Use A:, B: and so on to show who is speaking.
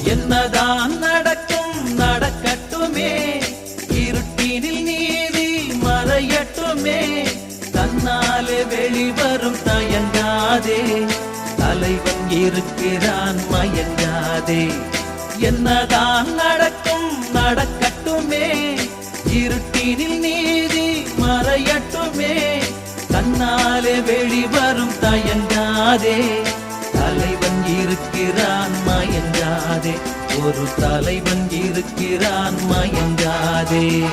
A: என்னதான் நடக்கும் நடக்கட்டுமே, இருட்டினில் நீதி மறையட்டுமே, தன்னாலே வெளிவரும் தயங்காதே, தலைவன் இருக்கிறான் மயங்காதே. என்னதான் நடக்கும் நடக்கட்டுமே, இருட்டினில் நீதி மறையட்டுமே, தன்னாலே வெளிவரும் தயங்காதே, தலைவன் இருக்கிறான் மயங்காதே, ஒரு தலைவன் இருக்கிறான் மயங்காதே.